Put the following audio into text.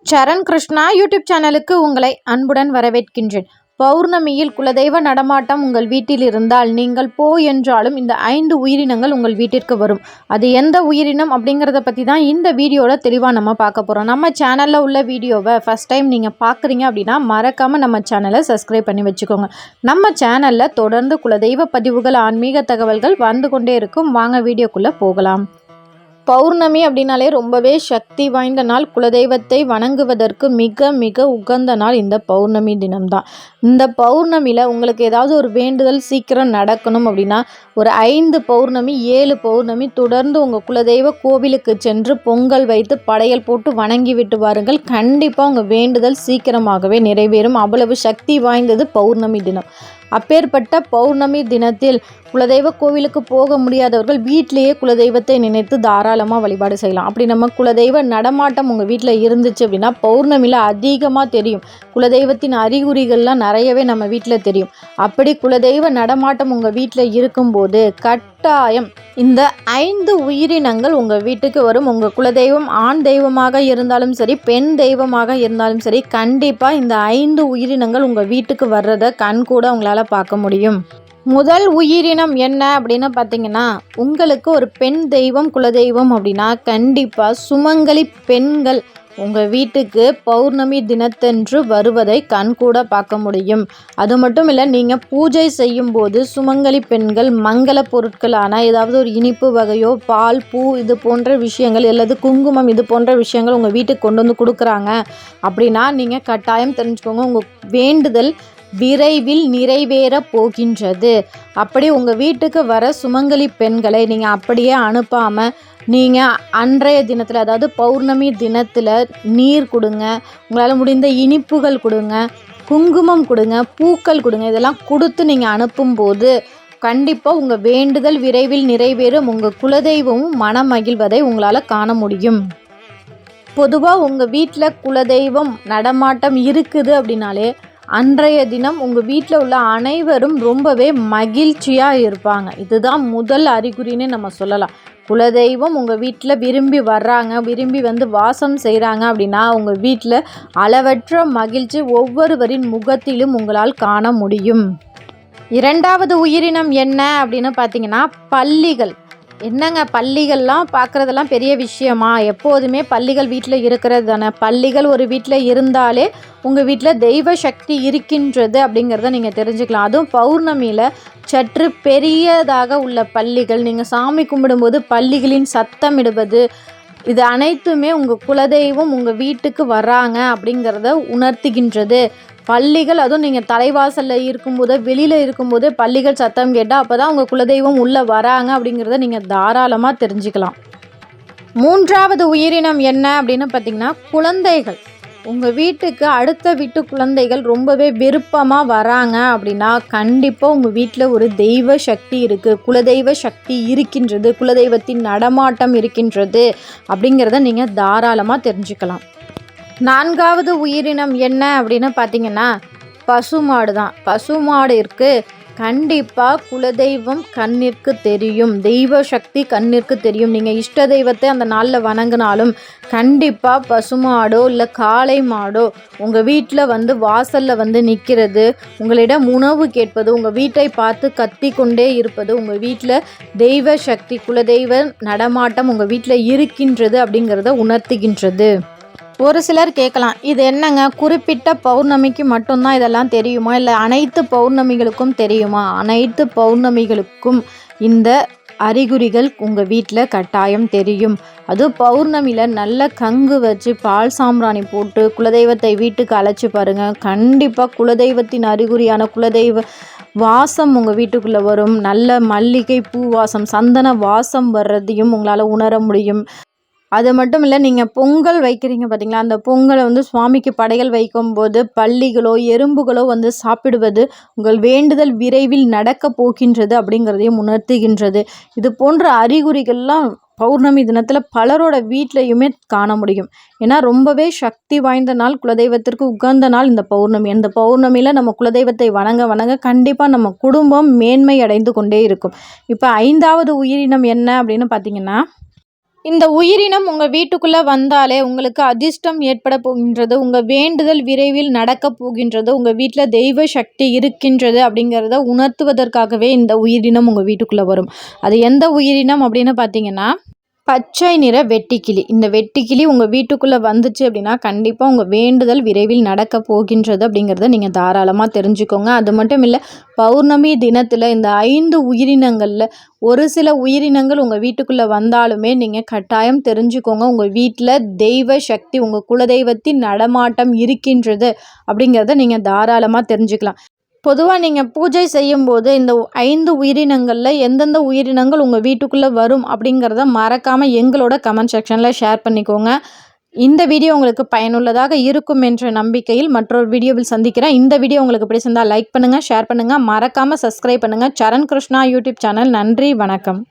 சரண் Krishna YouTube சேனலுக்கு உங்களை அன்புடன் வரவேற்கின்றேன். பௌர்ணமியில் குலதெய்வ நடமாட்டம் உங்கள் வீட்டில் இருந்தால் நீங்கள் போ என்றாலும் இந்த 5 உயிரினங்கள் உங்கள் வீட்டிற்கு வரும். அது எந்த உயிரினம் அப்படிங்கிறத பற்றி தான் இந்த வீடியோவில் தெளிவாக நம்ம பார்க்க போகிறோம். நம்ம சேனலில் உள்ள வீடியோவை ஃபஸ்ட் டைம் நீங்கள் பார்க்குறீங்க அப்படின்னா மறக்காமல் நம்ம சேனலை சப்ஸ்கிரைப் பண்ணி வச்சுக்கோங்க. நம்ம சேனலில் தொடர்ந்து குலதெய்வ பதிவுகள், ஆன்மீக தகவல்கள் வந்து கொண்டே இருக்கும். வாங்க வீடியோக்குள்ளே போகலாம். பௌர்ணமி அப்படின்னாலே ரொம்பவே சக்தி வாய்ந்த நாள். குலதெய்வத்தை வணங்குவதற்கு மிக மிக உகந்த நாள் இந்த பௌர்ணமி தினம்தான். இந்த பௌர்ணமியில் உங்களுக்கு ஏதாவது ஒரு வேண்டுதல் சீக்கிரம் நடக்கணும் அப்படின்னா ஒரு 5 பௌர்ணமி 7 பௌர்ணமி தொடர்ந்து உங்கள் குலதெய்வ கோவிலுக்கு சென்று பொங்கல் வைத்து படையல் போட்டு வணங்கி விட்டு வாருங்கள். கண்டிப்பாக உங்கள் வேண்டுதல் சீக்கிரமாகவே நிறைவேறும். அவ்வளவு சக்தி வாய்ந்தது பௌர்ணமி தினம். அப்பேற்பட்ட பௌர்ணமி தினத்தில் குலதெய்வ கோவிலுக்கு போக முடியாதவர்கள் வீட்டிலேயே குலதெய்வத்தை நினைத்து தாராளமாக வழிபாடு செய்யலாம். அப்படி நம்ம குலதெய்வ நடமாட்டம் உங்கள் வீட்டில் இருந்துச்சு அப்படின்னா பௌர்ணமியில் அதிகமாக தெரியும். குலதெய்வத்தின் அறிகுறிகள்லாம் நிறையவே நம்ம வீட்டில் தெரியும். அப்படி குலதெய்வ நடமாட்டம் உங்கள் வீட்டில் இருக்கும்போது கட்டாயம் இந்த 5 உயிரினங்கள் உங்கள் வீட்டுக்கு வரும். உங்கள் குலதெய்வம் ஆண் தெய்வமாக இருந்தாலும் சரி, பெண் தெய்வமாக இருந்தாலும் சரி, கண்டிப்பாக இந்த 5 உயிரினங்கள் உங்கள் வீட்டுக்கு வர்றதை கண் கூட உங்களால் பார்க்க முடியும். முதல் உயிரினம் என்ன அப்படின்னு பார்த்தீங்கன்னா, உங்களுக்கு ஒரு பெண் தெய்வம் குலதெய்வம் அப்படின்னா கண்டிப்பாக சுமங்கலி பெண்கள் உங்கள் வீட்டுக்கு பௌர்ணமி தினத்தன்று வருவதை கண்கூட பார்க்க முடியும். அது மட்டும் இல்லை, நீங்கள் பூஜை செய்யும்போது சுமங்கலி பெண்கள் மங்கள பொருட்களான ஏதாவது ஒரு இனிப்பு வகையோ, பால், பூ இது போன்ற விஷயங்கள், அல்லது குங்குமம் இது போன்ற விஷயங்கள் உங்கள் வீட்டுக்கு கொண்டு வந்து கொடுக்குறாங்க அப்படின்னா நீங்கள் கட்டாயம் தெரிஞ்சுக்கோங்க, உங்கள் வேண்டுதல் விரைவில் நிறைவேற போகின்றது. அப்படி உங்கள் வீட்டுக்கு வர சுமங்கலி பெண்களை நீங்கள் அப்படியே அனுப்பாமல் நீங்கள் அன்றைய தினத்தில், அதாவது பௌர்ணமி தினத்தில் நீர் கொடுங்க, உங்களால் முடிந்த இனிப்புகள் கொடுங்க, குங்குமம் கொடுங்க, பூக்கள் கொடுங்க. இதெல்லாம் கொடுத்து நீங்கள் அனுப்பும்போது கண்டிப்பாக உங்கள் வேண்டுதல் விரைவில் நிறைவேறும். உங்கள் குலதெய்வமும் மனம் மகிழ்வதை உங்களால் காண முடியும். பொதுவாக உங்கள் வீட்டில் குலதெய்வம் நடமாட்டம் இருக்குது அப்படின்னாலே அன்றைய தினம் உங்கள் வீட்டில் உள்ள அனைவரும் ரொம்பவே மகிழ்ச்சியாக இருப்பாங்க. இதுதான் முதல் அறிகுறின்னு நம்ம சொல்லலாம். குலதெய்வம் உங்கள் வீட்டில் விரும்பி வர்றாங்க, விரும்பி வந்து வாசம் செய்கிறாங்க அப்படின்னா உங்கள் வீட்டில் அளவற்ற மகிழ்ச்சி ஒவ்வொருவரின் முகத்திலும் உங்களால் காண முடியும். இரண்டாவது உயிரினம் என்ன அப்படின்னு பார்த்தீங்கன்னா பல்லிகள். என்னங்க பல்லிகள்லாம் பார்க்குறதெல்லாம் பெரிய விஷயமா? எப்போதுமே பல்லிகள் வீட்டில் இருக்கிறது தானே. பல்லிகள் ஒரு வீட்டில் இருந்தாலே உங்கள் வீட்டில் தெய்வ சக்தி இருக்கின்றது அப்படிங்கிறத நீங்கள் தெரிஞ்சுக்கலாம். அதுவும் பௌர்ணமியில் சற்று பெரியதாக உள்ள பல்லிகள், நீங்கள் சாமி கும்பிடும்போது பல்லிகளின் சத்தம் இடுவது, இது அனைத்துமே உங்கள் குலதெய்வம் உங்கள் வீட்டுக்கு வர்றாங்க அப்படிங்கிறத உணர்த்துகின்றது. பல்லிகள், அதுவும் நீங்கள் தலைவாசலில் இருக்கும்போது, வெளியில் இருக்கும்போது பல்லிகள் சத்தம் கேட்டால் அப்போ தான் உங்கள் குலதெய்வம் உள்ளே வராங்க அப்படிங்கிறத நீங்கள் தாராளமாக தெரிஞ்சுக்கலாம். மூன்றாவது உயிரினம் என்ன அப்படின்னு பார்த்தீங்கன்னா குழந்தைகள். உங்கள் வீட்டுக்கு அடுத்த வீட்டு குழந்தைகள் ரொம்பவே விருப்பமாக வராங்க அப்படின்னா கண்டிப்பாக உங்கள் வீட்டில் ஒரு தெய்வ சக்தி இருக்குது, குலதெய்வ சக்தி இருக்கின்றது, குலதெய்வத்தின் நடமாட்டம் இருக்கின்றது அப்படிங்கிறத நீங்கள் தாராளமாக தெரிஞ்சுக்கலாம். நான்காவது உயிரினம் என்ன அப்படின்னு பார்த்தீங்கன்னா பசுமாடு தான். பசுமாடிற்கு கண்டிப்பாக குலதெய்வம் கண்ணிற்கு தெரியும், தெய்வ சக்தி கண்ணிற்கு தெரியும். நீங்கள் இஷ்ட தெய்வத்தை அந்த நாளில் வணங்கினாலும் கண்டிப்பாக பசுமாடோ இல்லை காளை மாடோ உங்கள் வீட்டில் வந்து வாசலில் வந்து நிற்கிறது, உங்களிடம் உணவு கேட்பது, உங்கள் வீட்டை பார்த்து கத்தி கொண்டே இருப்பது உங்கள் வீட்டில் தெய்வ சக்தி, குலதெய்வ நடமாட்டம் உங்கள் வீட்டில் இருக்கின்றது அப்படிங்கிறத உணர்த்துகின்றது. ஒரு சிலர் கேட்கலாம், இது என்னங்க குறிப்பிட்ட பௌர்ணமிக்கு மட்டும்தான் இதெல்லாம் தெரியுமா, இல்லை அனைத்து பௌர்ணமிகளுக்கும் தெரியுமா? அனைத்து பௌர்ணமிகளுக்கும் இந்த அறிகுறிகள் உங்கள் வீட்டில் கட்டாயம் தெரியும். அதுவும் பௌர்ணமியில் நல்ல கங்கு வச்சு பால் சாம்பிராணி போட்டு குலதெய்வத்தை வீட்டுக்கு அழைச்சி பாருங்கள். கண்டிப்பாக குலதெய்வத்தின் அறிகுறியான குலதெய்வ வாசம் உங்கள் வீட்டுக்குள்ளே வரும். நல்ல மல்லிகை பூ வாசம், சந்தன வாசம் வர்றதையும் உங்களால் உணர முடியும். அது மட்டும் இல்லை, நீங்கள் பொங்கல் வைக்கிறீங்க பார்த்தீங்களா, அந்த பொங்கலை வந்து சுவாமிக்கு படையல் வைக்கும்போது பல்லிகளோ எறும்புகளோ வந்து சாப்பிடுவது உங்கள் வேண்டுதல் விரைவில் நடக்க போகின்றது அப்படிங்கிறதையும் உணர்த்துகின்றது. இது போன்ற அறிகுறிகள்லாம் பௌர்ணமி தினத்தில் பலரோட வீட்லையுமே காண முடியும். ஏன்னா ரொம்பவே சக்தி வாய்ந்த நாள், குலதெய்வத்திற்கு உகந்த நாள் இந்த பௌர்ணமி. அந்த பௌர்ணமியில் நம்ம குலதெய்வத்தை வணங்க வணங்க கண்டிப்பாக நம்ம குடும்பம் மேன்மை அடைந்து கொண்டே இருக்கும். இப்போ 5வது உயிரினம் என்ன அப்படின்னு பார்த்தீங்கன்னா இந்த உயிரினம் உங்கள் வீட்டுக்குள்ளே வந்தாலே உங்களுக்கு அதிர்ஷ்டம் ஏற்பட போகின்றது. உங்கள் வேண்டுதல் விரைவில் நடக்கப் போகின்றது. உங்கள் வீட்டில் தெய்வ சக்தி இருக்கின்றது அப்படிங்கிறத உணர்த்துவதற்காகவே இந்த உயிரினம் உங்கள் வீட்டுக்குள்ளே வரும். அது எந்த உயிரினம் அப்படின்னு பார்த்தீங்கன்னா, பச்சை நிற வெட்டுக்கிளி. இந்த வெட்டுக்கிளி உங்கள் வீட்டுக்குள்ளே வந்துச்சு அப்படின்னா கண்டிப்பாக உங்கள் வேண்டுதல் விரைவில் நடக்க போகின்றது அப்படிங்கிறத நீங்கள் தாராளமாக தெரிஞ்சுக்கோங்க. அது மட்டும் இல்லை, பௌர்ணமி தினத்தில் இந்த 5 உயிரினங்களில் ஒரு சில உயிரினங்கள் உங்கள் வீட்டுக்குள்ளே வந்தாலுமே நீங்கள் கட்டாயம் தெரிஞ்சுக்கோங்க, உங்கள் வீட்டில் தெய்வ சக்தி, உங்கள் குலதெய்வத்தின் நடமாட்டம் இருக்கின்றது அப்படிங்கிறத நீங்கள் தாராளமாக தெரிஞ்சுக்கலாம். பொதுவாக நீங்கள் பூஜை செய்யும்போது இந்த 5 உயிரினங்களில் எந்தெந்த உயிரினங்கள் உங்கள் வீட்டுக்குள்ளே வரும் அப்படிங்கிறத மறக்காமல் எங்களோட கமெண்ட் செக்ஷனில் ஷேர் பண்ணிக்கோங்க. இந்த வீடியோ உங்களுக்கு பயனுள்ளதாக இருக்கும் என்ற நம்பிக்கையில் மற்றொரு வீடியோவில் சந்திக்கிறேன். இந்த வீடியோ உங்களுக்கு பிடிச்சிருந்தால் லைக் பண்ணுங்கள், ஷேர் பண்ணுங்கள், மறக்காமல் சப்ஸ்கிரைப் பண்ணுங்கள். சரண் கிருஷ்ணா யூடியூப் சேனல். நன்றி, வணக்கம்.